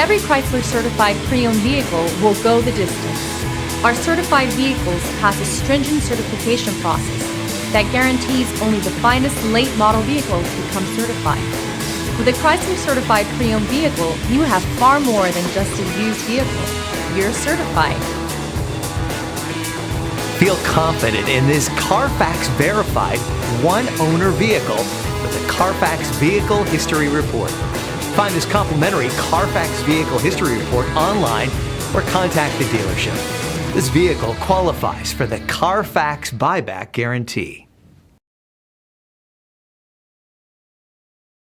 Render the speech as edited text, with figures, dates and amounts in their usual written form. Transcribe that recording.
Every Chrysler certified pre-owned vehicle will go the distance. Our certified vehicles pass a stringent certification process that guarantees only the finest late model vehicles become certified. With a Chrysler certified pre-owned vehicle, you have far more than just a used vehicle. You're certified. Feel confident in this Carfax verified one-owner vehicle with a Carfax Vehicle History Report. Find this complimentary Carfax Vehicle History Report online or contact the dealership. This vehicle qualifies for the Carfax Buyback Guarantee.